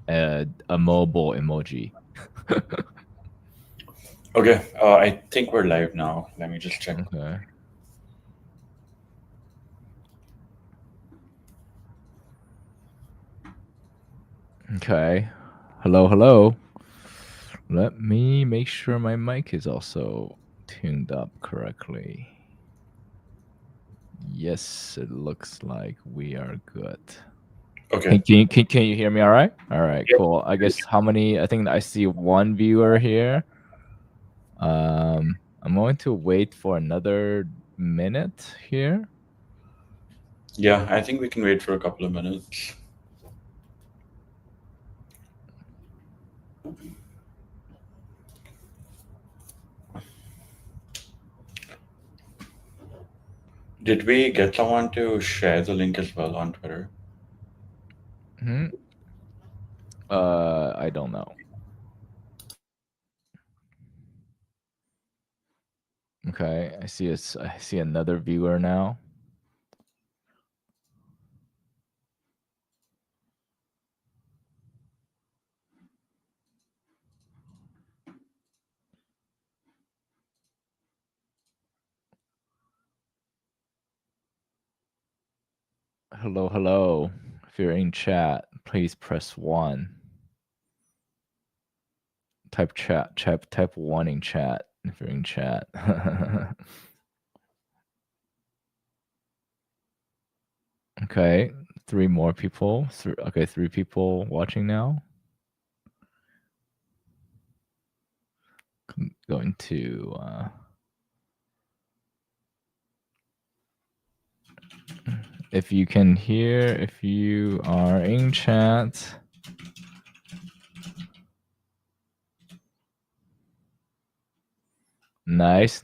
a mobile emoji. Okay, I think we're live now. Let me just check. Okay. Okay. Hello. Let me make sure my mic is also tuned up correctly. Yes, it looks like we are good. Okay. Can you hear me all right? All right, Yep. cool. I guess how many? I think I see one viewer here. I'm going to wait for another minute here. Yeah, I think we can wait for a couple of minutes. Did we get someone to share the link as well on Twitter? Hmm. I don't know. Okay, I see another viewer now. Hello. If you're in chat, please press 1. Type 1 in chat if you're in chat. Okay, 3 more people. 3 people watching now. I'm going to if you can hear, if you are in chat. Nice.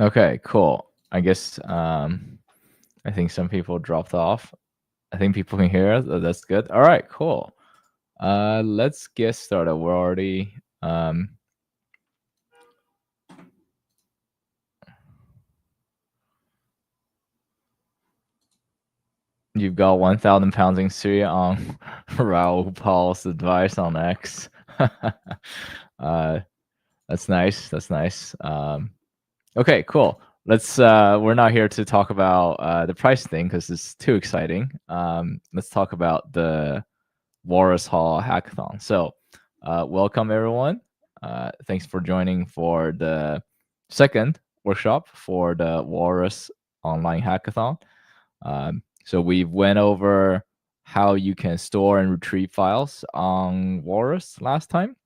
Okay, cool. I guess I think some people dropped off. I think people can hear us. That's good. All right, cool. Let's get started. We're already you've got 1,000 pounds in Syria on Raoul Paul's advice on X. That's nice. Okay, cool. Let's we're not here to talk about the price thing because it's too exciting. Let's talk about the Walrus Hall hackathon. So welcome everyone. Thanks for joining for the second workshop for the Walrus online hackathon. So we went over how you can store and retrieve files on Walrus last time.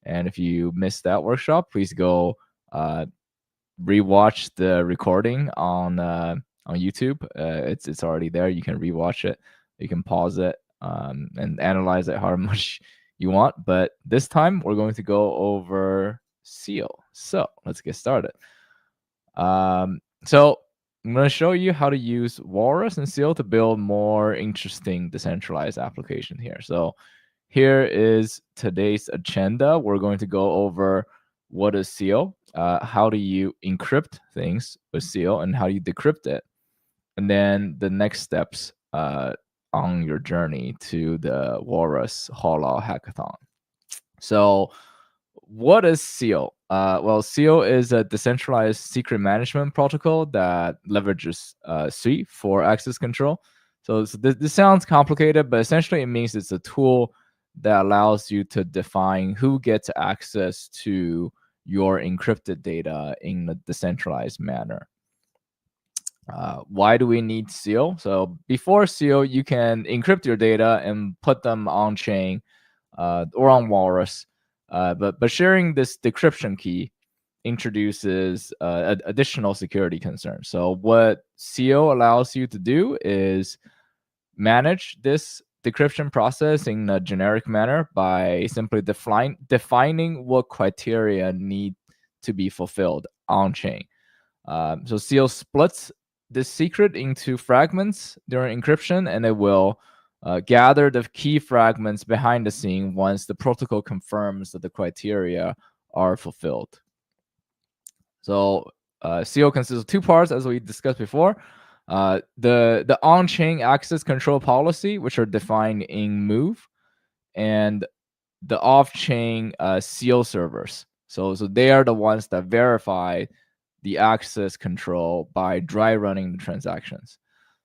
And if you missed that workshop, please go rewatch the recording on YouTube. It's already there. You can rewatch it. You can pause it and analyze it however much you want. But this time we're going to go over SEAL. So let's get started. So I'm going to show you how to use Walrus and SEAL to build more interesting decentralized application here. So here is today's agenda. We're going to go over what is SEAL, how do you encrypt things with SEAL, and how do you decrypt it, and then the next steps on your journey to the Walrus Haulout hackathon. So what is SEAL? Well, SEAL is a decentralized secret management protocol that leverages SWI for access control. So this sounds complicated, but essentially it means it's a tool that allows you to define who gets access to your encrypted data in a decentralized manner. Why do we need SEAL? So before SEAL, you can encrypt your data and put them on chain or on Walrus. But sharing this decryption key introduces additional security concerns. So what SEAL allows you to do is manage this decryption process in a generic manner by simply defining what criteria need to be fulfilled on chain. So SEAL splits this secret into fragments during encryption, and it will gather the key fragments behind the scene once the protocol confirms that the criteria are fulfilled. So seal consists of two parts, as we discussed before. The on-chain access control policy, which are defined in Move, and the off-chain seal servers. So they are the ones that verify the access control by dry running the transactions.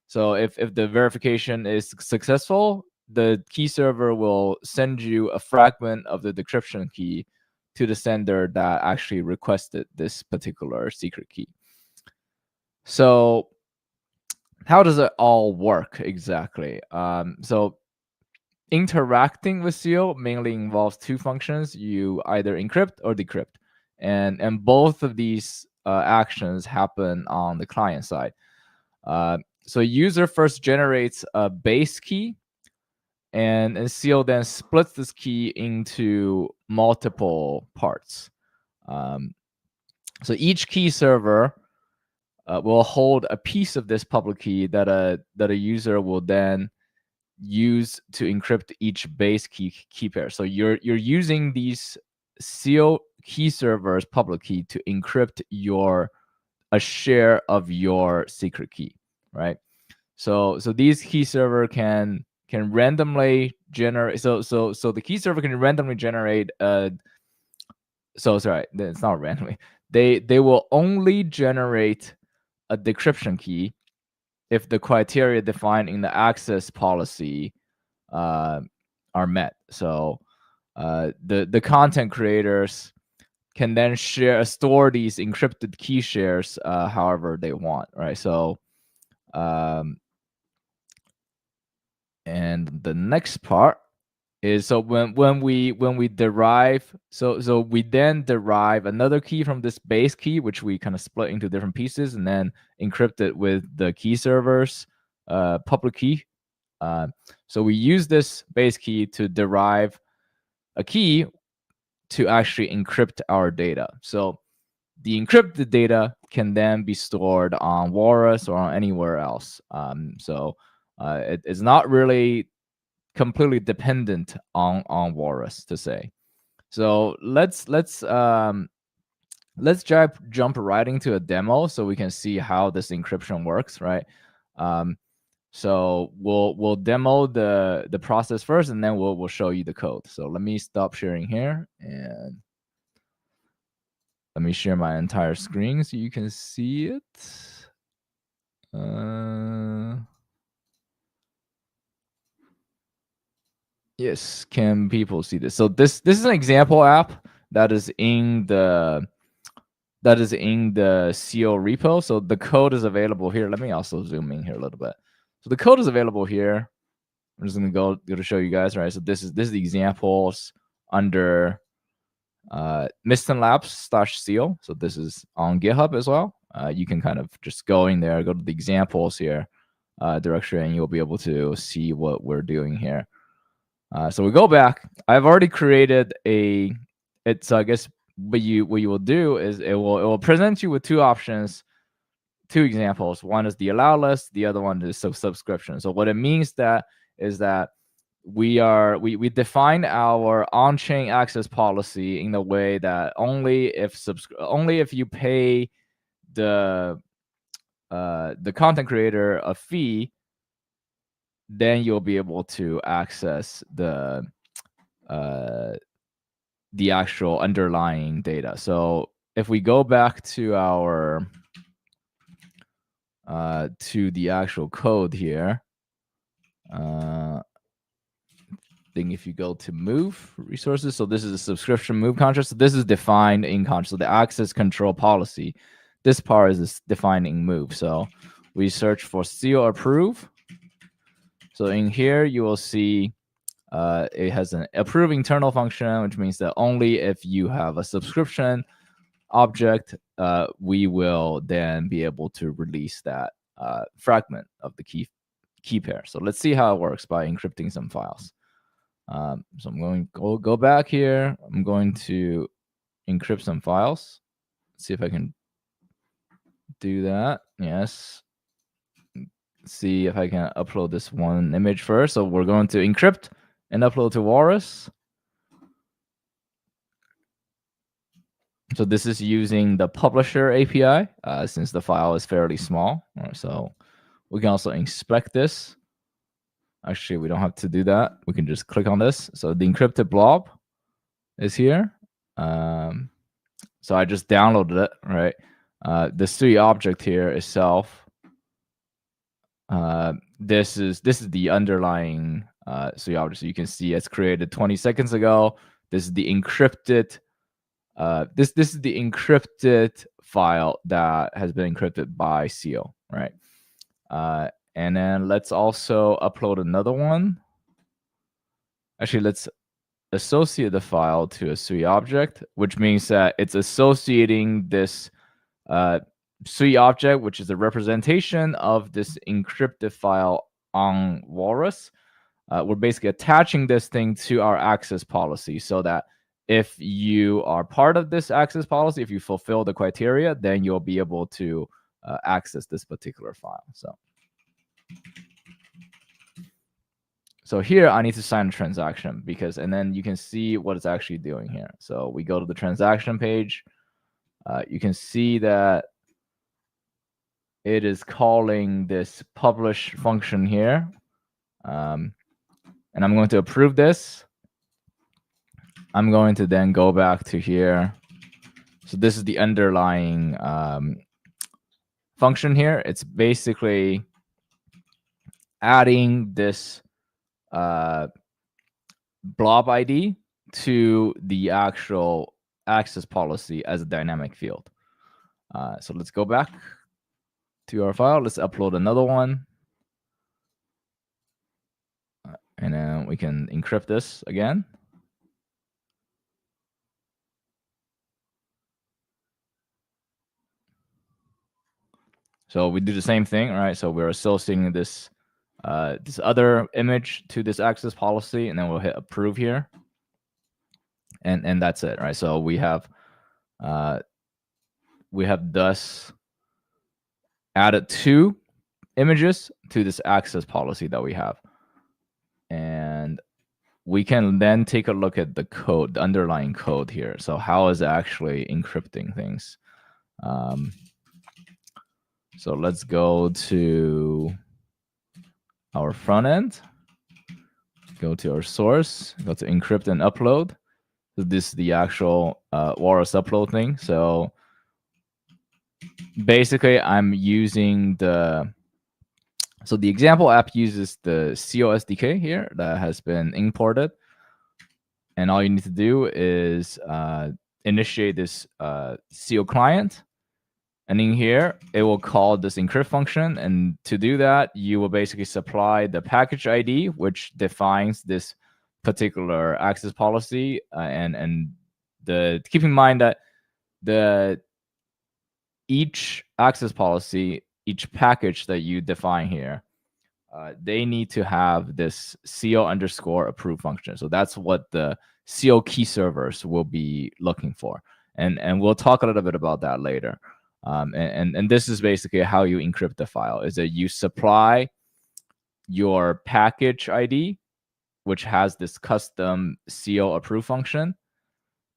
So if the verification is successful, the key server will send you a fragment of the decryption key to the sender that actually requested this particular secret key. So how does it all work exactly? So interacting with Seal mainly involves two functions. You either encrypt or decrypt, and both of these actions happen on the client side. So user first generates a base key, and Seal then splits this key into multiple parts. So each key server will hold a piece of this public key that a user will then use to encrypt each base key pair. So you're using these Seal key servers public key to encrypt a share of your secret key, right? So these key server can randomly generate. So the key server can randomly generate. Sorry, it's not randomly. They will only generate a decryption key if the criteria defined in the access policy are met. So the content creators can then store these encrypted key shares however they want, right? So and the next part is, so when we derive, so we then derive another key from this base key, which we kind of split into different pieces and then encrypt it with the key server's public key. So we use this base key to derive a key to actually encrypt our data. So the encrypted data can then be stored on Walrus or on anywhere else. So it is not really completely dependent on Walrus, to say. So let's jump right into a demo so we can see how this encryption works, right? So we'll demo the process first, and then we'll show you the code. So let me stop sharing here, and let me share my entire screen so you can see it. Yes, can people see this? So this is an example app that is in the Seal repo. So the code is available here. Let me also zoom in here a little bit. So the code is available here. I'm just gonna go to show you guys, right? So this is the examples under Miston Labs /Seal. So this is on GitHub as well. You can kind of just go in there, go to the examples here directory, and you'll be able to see what we're doing here. So we go back. I've already created so I guess what you will do is it will present you with two options, two examples. One is the allow list, the other one is subscription. So what it means is that we define our on-chain access policy in the way that only if you pay the content creator a fee, then you'll be able to access the actual underlying data. So if we go back to our to the actual code here, I think if you go to move resources, so this is a subscription move contract. So this is defined in contract. So the access control policy, this part is defined in move. So we search for seal approve. So in here you will see it has an approve internal function, which means that only if you have a subscription object, we will then be able to release that fragment of the key pair. So let's see how it works by encrypting some files. So I'm going to go back here. I'm going to encrypt some files. See if I can do that. Yes. See if I can upload this one image first. So we're going to encrypt and upload to Walrus. So this is using the publisher API since the file is fairly small. So we can also inspect this. Actually, we don't have to do that. We can just click on this. So the encrypted blob is here. So I just downloaded it, right? The SUI object here itself. This is the underlying SUI object. So you can see it's created 20 seconds ago. This is the encrypted. This is the encrypted file that has been encrypted by Seal, right? And then let's also upload another one. Actually, let's associate the file to a SUI object, which means that it's associating this SUI object, which is a representation of this encrypted file on Walrus. We're basically attaching this thing to our access policy so that if you are part of this access policy, if you fulfill the criteria, then you'll be able to access this particular file. So here I need to sign a transaction and then you can see what it's actually doing here. So we go to the transaction page. You can see that it is calling this publish function here. And I'm going to approve this. I'm going to then go back to here. So this is the underlying function here. It's basically adding this blob ID to the actual access policy as a dynamic field. So let's go back to our file. Let's upload another one. And then we can encrypt this again. So we do the same thing, right? So we're associating this this other image to this access policy, and then we'll hit approve here. And that's it, right? So we have thus added 2 images to this access policy that we have. And we can then take a look at the code, the underlying code here. So how is it actually encrypting things? So let's go to our front end, go to our source, go to encrypt and upload. So this is the actual Walrus upload thing. So basically I'm using the example app uses the Seal SDK here that has been imported. And all you need to do is initiate this Seal client. And in here, it will call this encrypt function. And to do that, you will basically supply the package ID, which defines this particular access policy. Keep in mind that each access policy, each package that you define here, they need to have this Seal_approve function. So that's what the Seal key servers will be looking for. And we'll talk a little bit about that later. And this is basically how you encrypt the file, is that you supply your package ID, which has this custom Seal_approve function.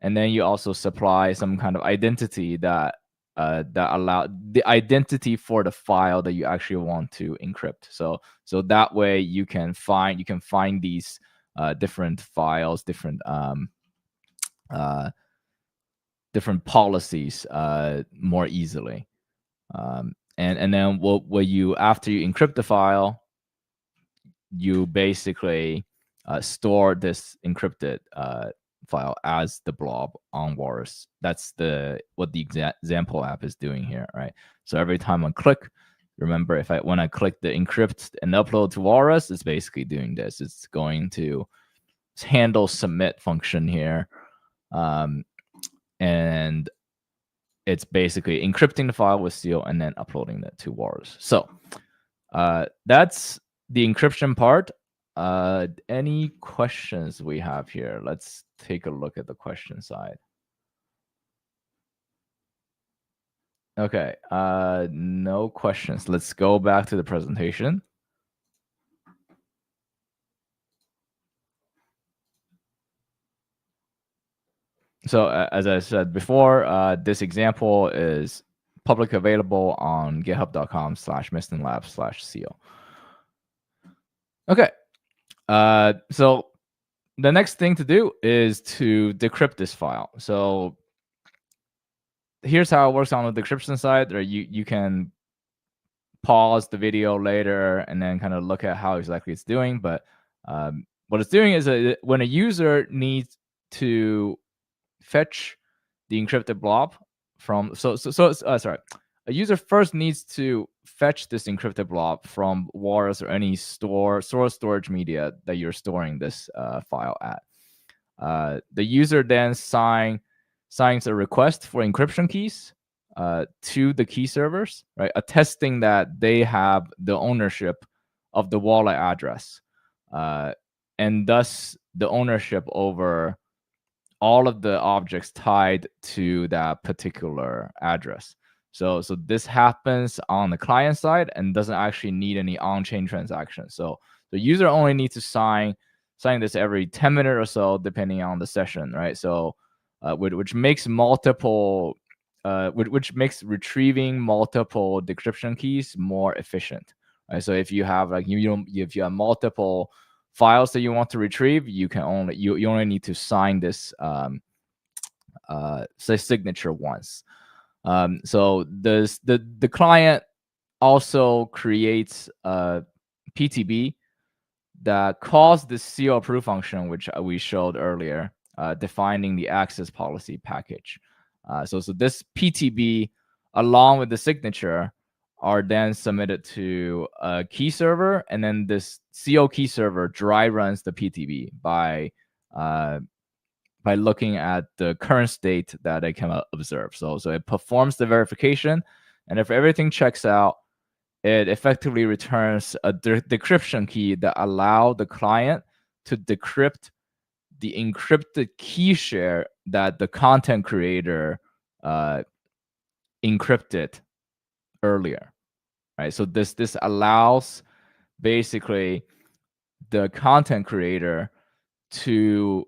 And then you also supply some kind of identity that allow the identity for the file that you actually want to encrypt. So that way you can find these different files, different policies more easily. And then after you encrypt the file, you basically store this encrypted file as the blob on Walrus. That's what the example app is doing here, right? So every time I click, remember when I click the encrypt and upload to Walrus, it's basically doing this. It's going to handle submit function here. And it's basically encrypting the file with Seal and then uploading that to Walrus. So that's the encryption part. Any questions we have here? Let's take a look at the question side. Okay, no questions. Let's go back to the presentation. So as I said before, this example is public available on github.com/mistonlab/co. Okay. So the next thing to do is to decrypt this file. So here's how it works on the decryption side. Or you can pause the video later and then kind of look at how exactly it's doing. But what it's doing is when a user needs to fetch the encrypted blob from sorry, a user first needs to fetch this encrypted blob from Walrus or any storage media that you're storing this file at. The user then signs a request for encryption keys to the key servers, right, attesting that they have the ownership of the wallet address, and thus the ownership over all of the objects tied to that particular address. So this happens on the client side and doesn't actually need any on-chain transactions. So the user only needs to sign this every 10 minutes or so, depending on the session, right? So which makes retrieving multiple decryption keys more efficient, right? So if you have if you have multiple files that you want to retrieve, you only need to sign this signature once. So the client also creates a PTB that calls the CO approve function, which we showed earlier, defining the access policy package. So this PTB, along with the signature, are then submitted to a key server, and then this CO key server dry runs the PTB by looking at the current state that it can observe. So it performs the verification, and if everything checks out, it effectively returns a decryption key that allow the client to decrypt the encrypted key share that the content creator encrypted earlier, right? So this allows basically the content creator to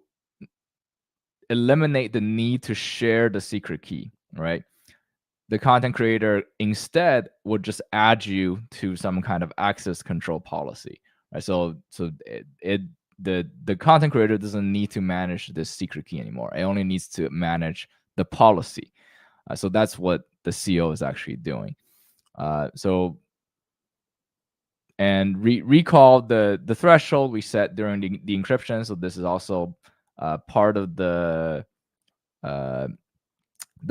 eliminate the need to share the secret key, right? The content creator instead would just add you to some kind of access control policy, right? So the content creator doesn't need to manage this secret key anymore. It only needs to manage the policy. So that's what the CO is actually doing. And recall the threshold we set during the encryption. So this is also part of the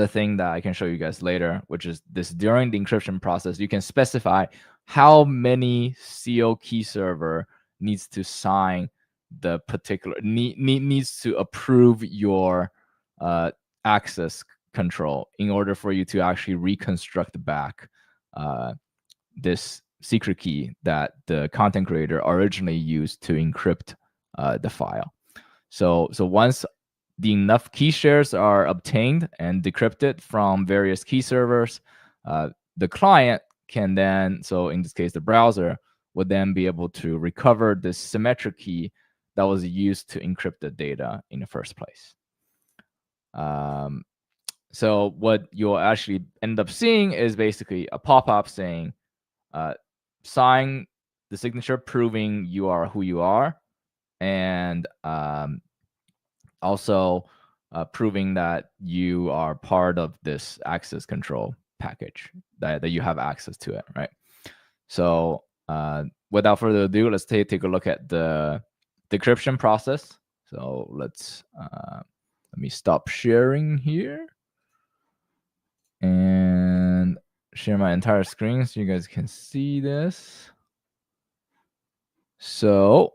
thing that I can show you guys later, which is this: during the encryption process, you can specify how many CO key server needs to sign the particular needs to approve your access control in order for you to actually reconstruct back this secret key that the content creator originally used to encrypt the file. So once the enough key shares are obtained and decrypted from various key servers, the client can then, so in this case, the browser would then be able to recover this symmetric key that was used to encrypt the data in the first place. So what you'll actually end up seeing is basically a pop-up saying, sign the signature proving you are who you are, and also proving that you are part of this access control package, that you have access to it, right? So without further ado, let's take a look at the decryption process. So let's let me stop sharing here and share my entire screen so you guys can see this. So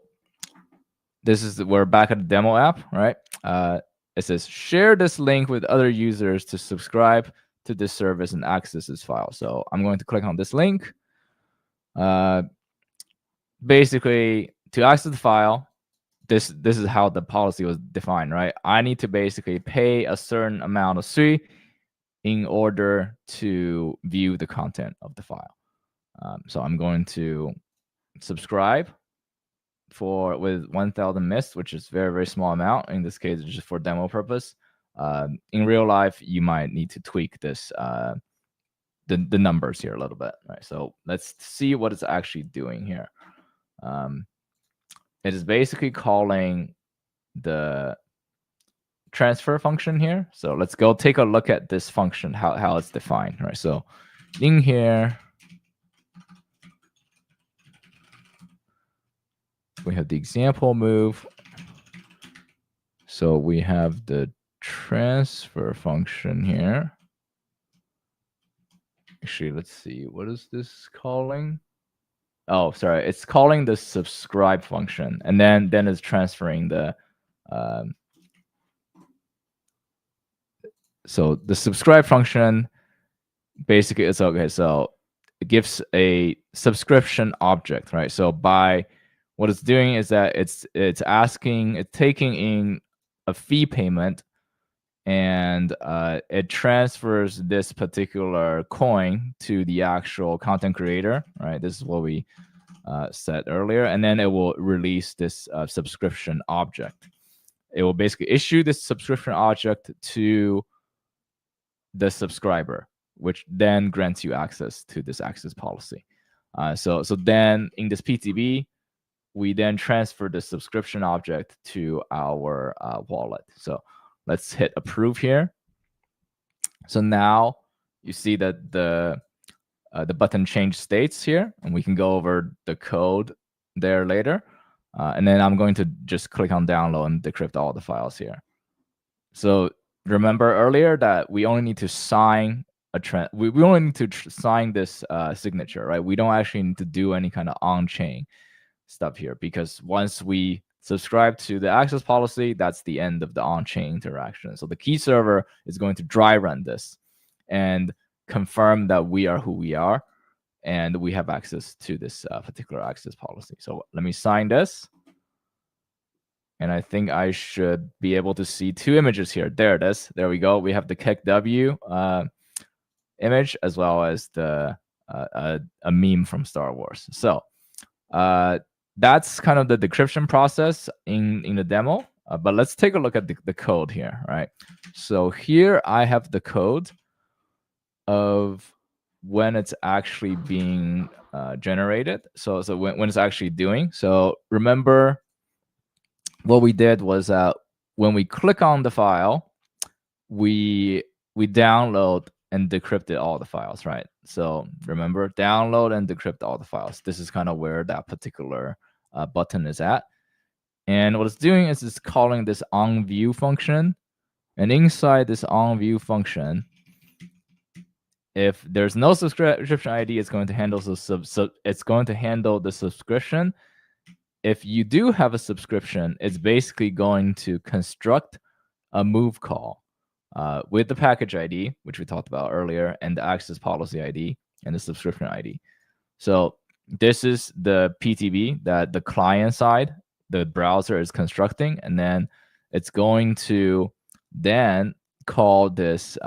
we're back at the demo app, right? It says share this link with other users to subscribe to this service and access this file. So I'm going to click on this link. Basically, to access the file, this is how the policy was defined, right? I need to basically pay a certain amount of SUI in order to view the content of the file. So I'm going to subscribe with 1,000 MIST, which is very, very small amount. In this case, it's just for demo purpose. In real life, you might need to tweak this the numbers here a little bit, right? So let's see what it's actually doing here. It is basically calling the transfer function here. So let's go take a look at this function, how it's defined, right? So in here, we have the example move. So we have the transfer function here. Actually, let's see. What is this calling? Oh, sorry. It's calling the subscribe function, and then it's transferring the. So the subscribe function basically is okay. So it gives a subscription object, right? So by what it's doing is that it's taking in a fee payment, and it transfers this particular coin to the actual content creator, right? This is what we said earlier, and then it will release this subscription object. It will basically issue this subscription object to the subscriber, which then grants you access to this access policy. So then in this PTB, we then transfer the subscription object to our wallet. So let's hit approve here. So now you see that the button changed states here, and we can go over the code there later. And then I'm going to just click on download and decrypt all the files here. So remember earlier that we only need to sign we only need to sign this signature, right? We don't actually need to do any kind of on-chain stuff here, because once we subscribe to the access policy, that's the end of the on-chain interaction. So the key server is going to dry run this and confirm that we are who we are and we have access to this particular access policy. So let me sign this. And I think I should be able to see two images here. There it is. There we go. We have the KEKW image, as well as the a meme from Star Wars. So that's kind of the decryption process in the demo. But let's take a look at the code here, right? So here I have the code of when it's actually being generated. So when it's actually doing. So remember, what we did was when we click on the file, we download and decrypted all the files, right? So remember, download and decrypt all the files. This is kind of where that particular button is at. And what it's doing is it's calling this onView function. And inside this onView function, if there's no subscription ID, it's going to handle it's going to handle the subscription. If you do have a subscription, it's basically going to construct a move call with the package ID, which we talked about earlier, and the access policy ID and the subscription ID. So this is the PTB that the client side, the browser, is constructing, and then it's going to then call this.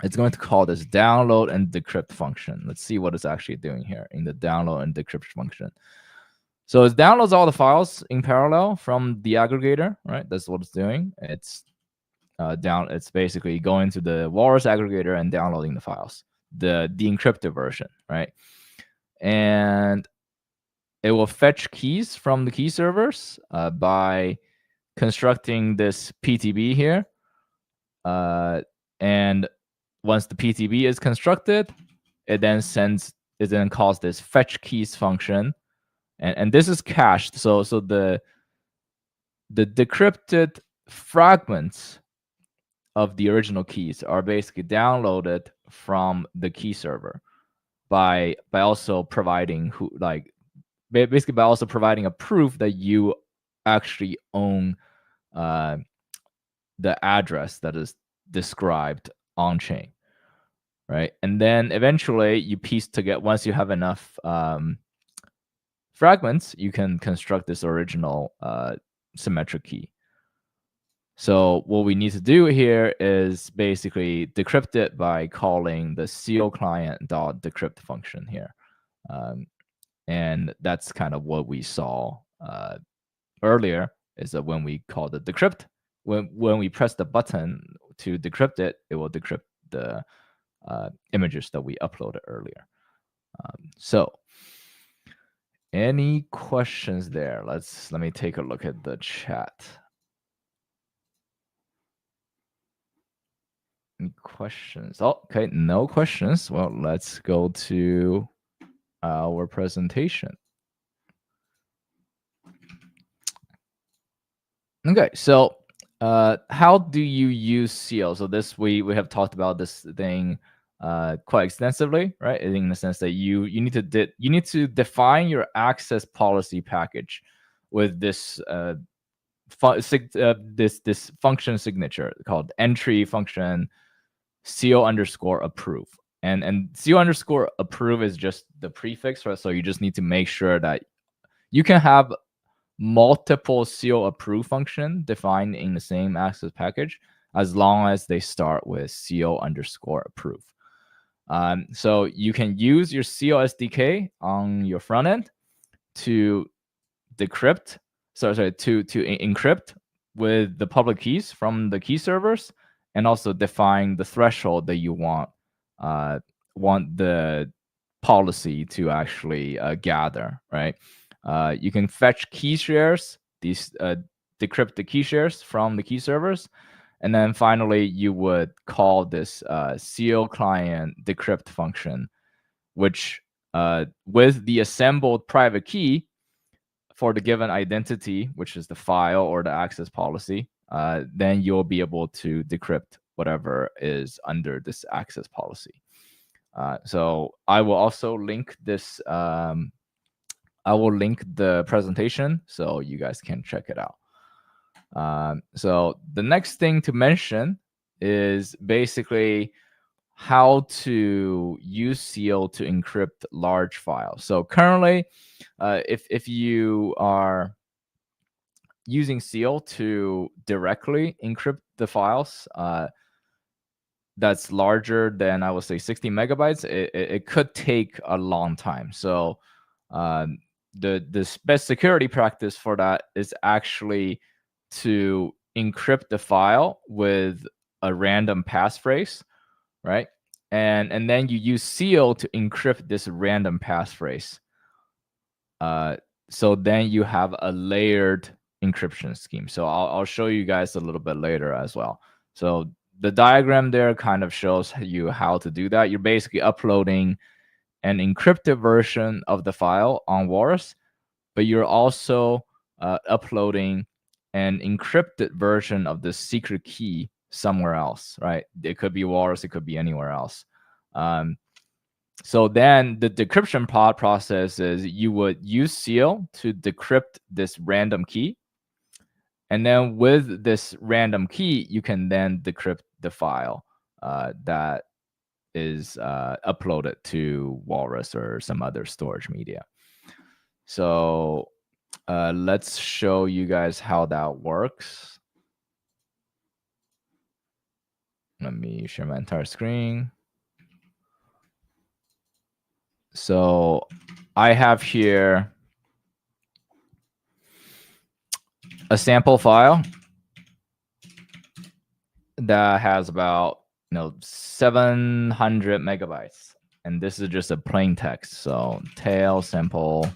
It's going to call this download and decrypt function. Let's see what it's actually doing here in the download and decrypt function. So it downloads all the files in parallel from the aggregator, right? That's what it's doing. It's It's basically going to the Walrus aggregator and downloading the files, the encrypted version, right? And it will fetch keys from the key servers by constructing this PTB here. And once the PTB is constructed, it then calls this fetch keys function. And this is cached. So the decrypted fragments of the original keys are basically downloaded from the key server by also providing basically by also providing a proof that you actually own the address that is described on chain, right? And then eventually you piece together, once you have enough fragments, you can construct this original symmetric key. So what we need to do here is basically decrypt it by calling the sealClient.decrypt function here. And that's kind of what we saw earlier, is that when we call the decrypt, when we press the button to decrypt it, it will decrypt the images that we uploaded earlier. So any questions there? Let me take a look at the chat. Any questions? Oh, okay, no questions. Well, let's go to our presentation. Okay, so how do you use seal? So this we have talked about this thing quite extensively, right? In the sense that you need to define your access policy package with this this function signature called entry function seal underscore approve. And seal underscore approve is just the prefix, right? So you just need to make sure that you can have multiple seal approve function defined in the same access package as long as they start with seal underscore approve. So you can use your seal SDK on your front end to decrypt, to encrypt with the public keys from the key servers, and also define the threshold that you want the policy to actually gather, right? You can fetch key shares, these decrypt the key shares from the key servers, and then finally you would call this seal client decrypt function, which with the assembled private key for the given identity, which is the file or the access policy, then you'll be able to decrypt whatever is under this access policy. So I will also link this. I will link the presentation so you guys can check it out. So the next thing to mention is basically how to use seal to encrypt large files. So currently, if you are using seal to directly encrypt the files that's larger than, I would say, 60 megabytes, it could take a long time. So the best security practice for that is actually to encrypt the file with a random passphrase, right? And then you use seal to encrypt this random passphrase. So then you have a layered encryption scheme. So I'll show you guys a little bit later as well. So the diagram there kind of shows you how to do that. You're basically uploading an encrypted version of the file on Walrus, but you're also uploading an encrypted version of the secret key somewhere else, right? It could be Walrus, it could be anywhere else. So then the decryption process is you would use seal to decrypt this random key. And then with this random key, you can then decrypt the file that is uploaded to Walrus or some other storage media. So let's show you guys how that works. Let me share my entire screen. So I have here a sample file that has about 700 megabytes, and this is just a plain text. So tail sample.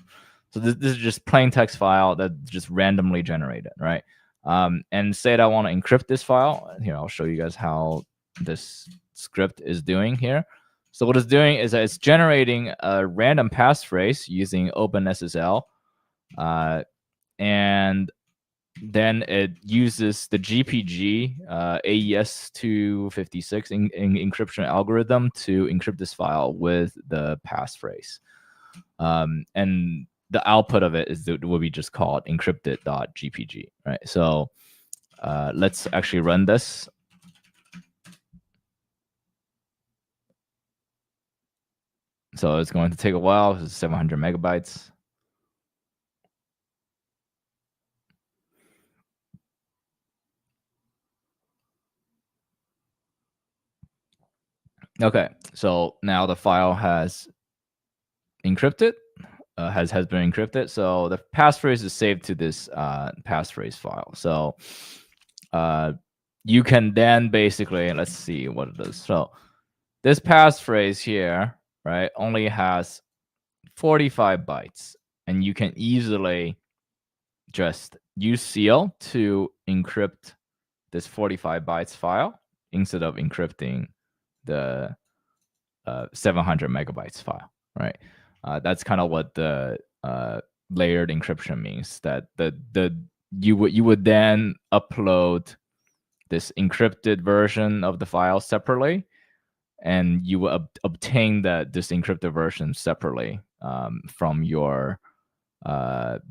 So this is just plain text file that's just randomly generated, right? And say that I want to encrypt this file. Here, I'll show you guys how this script is doing here. So what it's doing is that it's generating a random passphrase using OpenSSL, and then it uses the GPG AES256 encryption algorithm to encrypt this file with the passphrase. And the output of it will be just called encrypted.gpg, right? So let's actually run this. So it's going to take a while. It's 700 megabytes. Okay, so now the file has encrypted, has been encrypted. So the passphrase is saved to this passphrase file. So you can then basically, let's see what it is. So this passphrase here, right, only has 45 bytes, and you can easily just use seal to encrypt this 45 bytes file instead of encrypting the 700 megabytes file, right? That's kind of what the layered encryption means. That you would then upload this encrypted version of the file separately, and you will obtain this encrypted version separately from your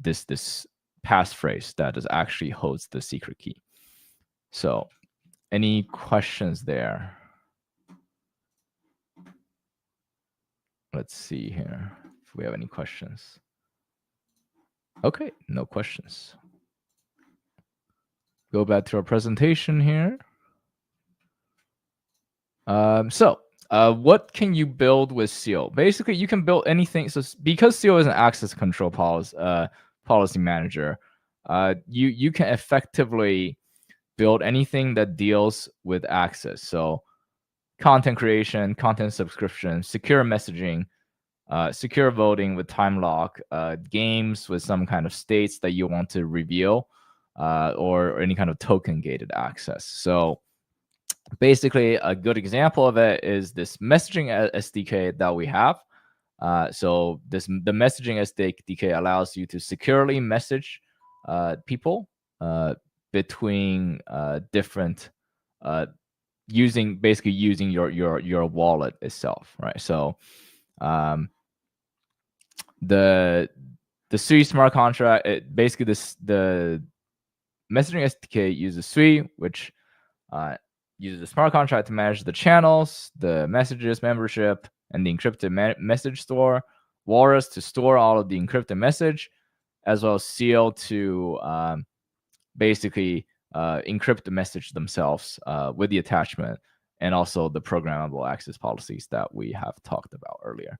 this passphrase that is actually holds the secret key. So, any questions there? Let's see here if we have any questions. Okay, no questions. Go back to our presentation here. What can you build with Seal? Basically, you can build anything. So because Seal is an access control policy manager, you can effectively build anything that deals with access. So content creation, content subscription, secure messaging, secure voting with time lock, games with some kind of states that you want to reveal, or any kind of token gated access. So basically, a good example of it is this messaging SDK that we have. So the messaging SDK allows you to securely message people between different using your wallet itself, right? So the Sui smart contract, basically the messaging SDK uses Sui, which uses a smart contract to manage the channels, the messages, membership, and the encrypted message store. Walrus to store all of the encrypted message, as well as Seal to basically encrypt the message themselves with the attachment, and also the programmable access policies that we have talked about earlier.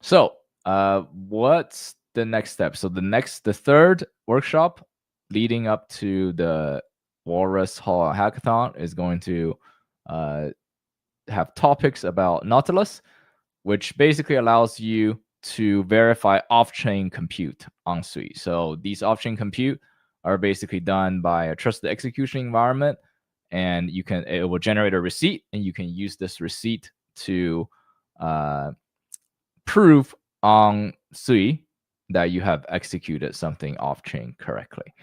So what's the next step? So the third workshop leading up to the Walrus Haulout Hackathon is going to have topics about Nautilus, which basically allows you to verify off-chain compute on Sui. So these off-chain compute are basically done by a trusted execution environment, and it will generate a receipt, and you can use this receipt to prove on Sui that you have executed something off-chain correctly.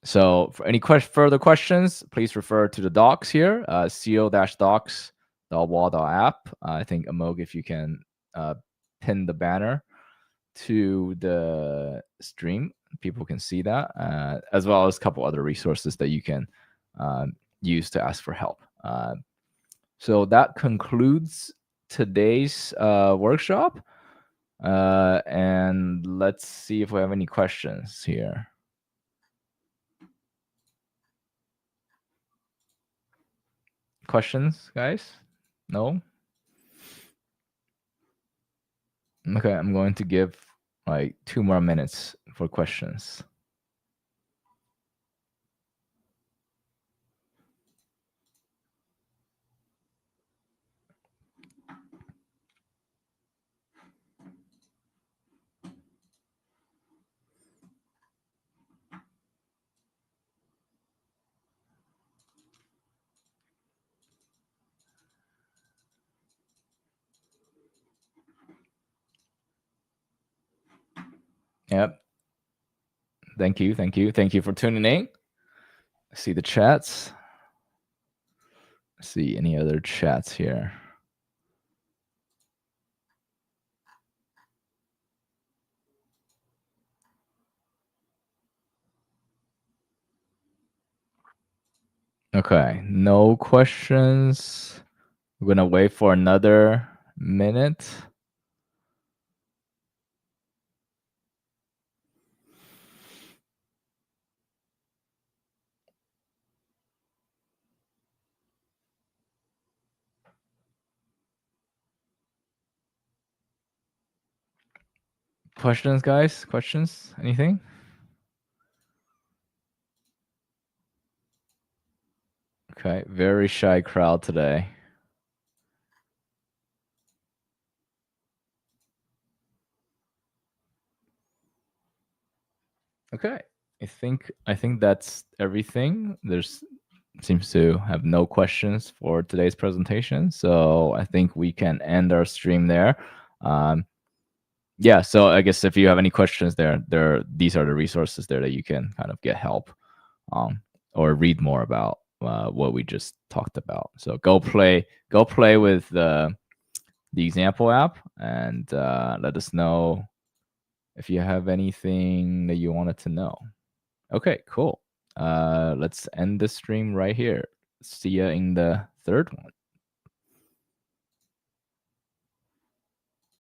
So for any further questions, please refer to the docs here, seal-docs.wall.app. I think, Amog, if you can pin the banner to the stream, people can see that, as well as a couple other resources that you can use to ask for help. So that concludes today's workshop. And let's see if we have any questions here. Questions, guys? No? Okay, I'm going to give like 2 more minutes for questions. Yep. Thank you. Thank you for tuning in. See the chats. See any other chats here. Okay, no questions. We're gonna wait for another minute. Questions, guys? Questions? Anything? Okay, very shy crowd today. Okay, I think that's everything. There's seems to have no questions for today's presentation, so I think we can end our stream there. Yeah, so I guess if you have any questions these are the resources there that you can kind of get help or read more about what we just talked about. So go play with the example app and let us know if you have anything that you wanted to know. Okay, cool. Let's end the stream right here. See ya in the third one.